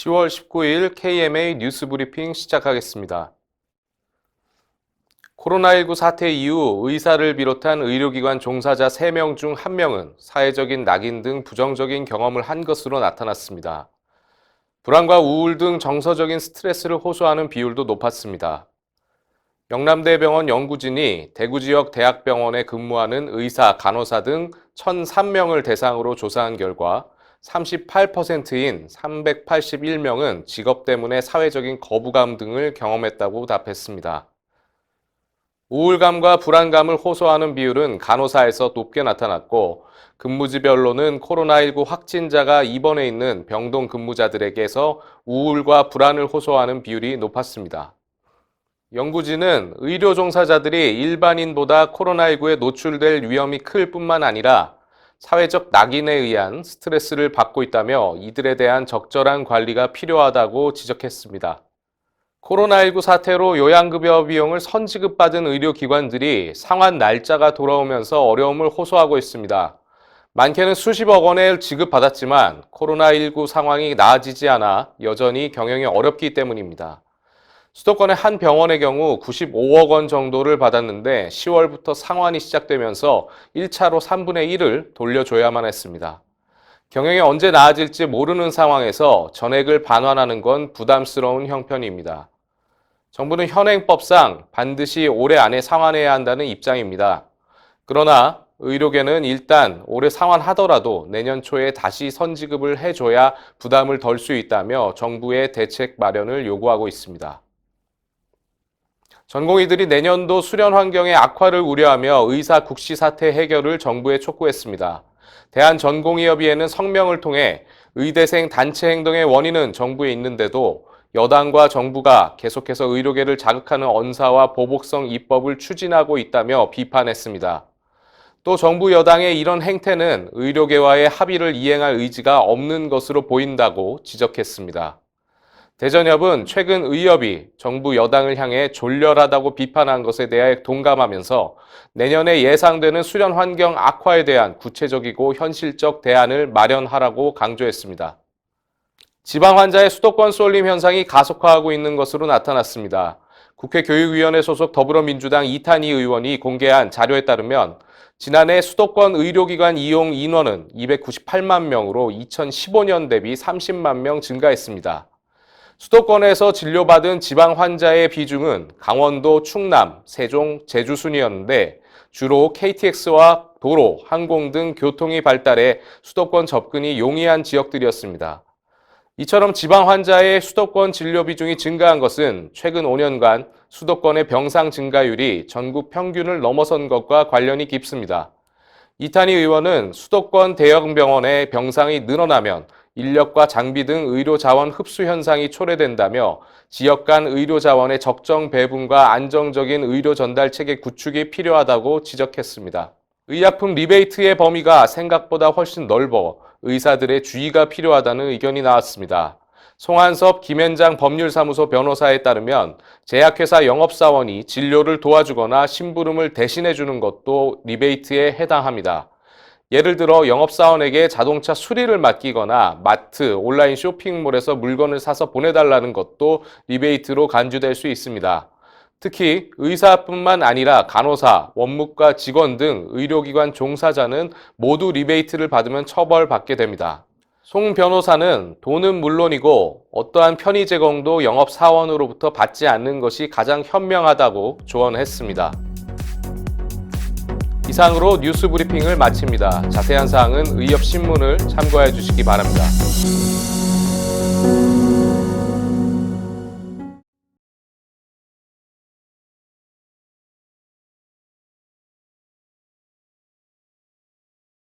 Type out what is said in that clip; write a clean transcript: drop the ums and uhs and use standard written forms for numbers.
10월 19일 KMA 뉴스 브리핑 시작하겠습니다. 코로나19 사태 이후 의사를 비롯한 의료기관 종사자 3명 중 1명은 사회적인 낙인 등 부정적인 경험을 한 것으로 나타났습니다. 불안과 우울 등 정서적인 스트레스를 호소하는 비율도 높았습니다. 영남대병원 연구진이 대구 지역 대학병원에 근무하는 의사, 간호사 등 1,003명을 대상으로 조사한 결과 38%인 381명은 직업 때문에 사회적인 거부감 등을 경험했다고 답했습니다. 우울감과 불안감을 호소하는 비율은 간호사에서 높게 나타났고, 근무지별로는 코로나19 확진자가 입원해 있는 병동 근무자들에게서 우울과 불안을 호소하는 비율이 높았습니다. 연구진은 의료 종사자들이 일반인보다 코로나19에 노출될 위험이 클 뿐만 아니라 사회적 낙인에 의한 스트레스를 받고 있다며 이들에 대한 적절한 관리가 필요하다고 지적했습니다. 코로나19 사태로 요양급여 비용을 선지급받은 의료기관들이 상환 날짜가 돌아오면서 어려움을 호소하고 있습니다. 많게는 수십억 원을 지급받았지만 코로나19 상황이 나아지지 않아 여전히 경영이 어렵기 때문입니다. 수도권의 한 병원의 경우 95억 원 정도를 받았는데 10월부터 상환이 시작되면서 1차로 3분의 1을 돌려줘야만 했습니다. 경영이 언제 나아질지 모르는 상황에서 전액을 반환하는 건 부담스러운 형편입니다. 정부는 현행법상 반드시 올해 안에 상환해야 한다는 입장입니다. 그러나 의료계는 일단 올해 상환하더라도 내년 초에 다시 선지급을 해줘야 부담을 덜 수 있다며 정부의 대책 마련을 요구하고 있습니다. 전공의들이 내년도 수련 환경의 악화를 우려하며 의사 국시 사태 해결을 정부에 촉구했습니다. 대한전공의협의회는 성명을 통해 의대생 단체 행동의 원인은 정부에 있는데도 여당과 정부가 계속해서 의료계를 자극하는 언사와 보복성 입법을 추진하고 있다며 비판했습니다. 또 정부 여당의 이런 행태는 의료계와의 합의를 이행할 의지가 없는 것으로 보인다고 지적했습니다. 대전협은 최근 의협이 정부 여당을 향해 졸렬하다고 비판한 것에 대해 동감하면서 내년에 예상되는 수련 환경 악화에 대한 구체적이고 현실적 대안을 마련하라고 강조했습니다. 지방 환자의 수도권 쏠림 현상이 가속화하고 있는 것으로 나타났습니다. 국회 교육위원회 소속 더불어민주당 이탄희 의원이 공개한 자료에 따르면 지난해 수도권 의료기관 이용 인원은 298만 명으로 2015년 대비 30만 명 증가했습니다. 수도권에서 진료받은 지방 환자의 비중은 강원도, 충남, 세종, 제주 순이었는데 주로 KTX와 도로, 항공 등 교통이 발달해 수도권 접근이 용이한 지역들이었습니다. 이처럼 지방 환자의 수도권 진료 비중이 증가한 것은 최근 5년간 수도권의 병상 증가율이 전국 평균을 넘어선 것과 관련이 깊습니다. 이탄희 의원은 수도권 대형 병원의 병상이 늘어나면 인력과 장비 등 의료 자원 흡수 현상이 초래된다며 지역 간 의료 자원의 적정 배분과 안정적인 의료 전달 체계 구축이 필요하다고 지적했습니다. 의약품 리베이트의 범위가 생각보다 훨씬 넓어 의사들의 주의가 필요하다는 의견이 나왔습니다. 송한섭 김현장 법률사무소 변호사에 따르면 제약회사 영업사원이 진료를 도와주거나 심부름을 대신해주는 것도 리베이트에 해당합니다. 예를 들어 영업사원에게 자동차 수리를 맡기거나 마트, 온라인 쇼핑몰에서 물건을 사서 보내달라는 것도 리베이트로 간주될 수 있습니다. 특히 의사뿐만 아니라 간호사, 원무과 직원 등 의료기관 종사자는 모두 리베이트를 받으면 처벌받게 됩니다. 송 변호사는 돈은 물론이고 어떠한 편의 제공도 영업사원으로부터 받지 않는 것이 가장 현명하다고 조언했습니다. 이상으로 뉴스 브리핑을 마칩니다. 자세한 사항은 의협신문을 참고해 주시기 바랍니다.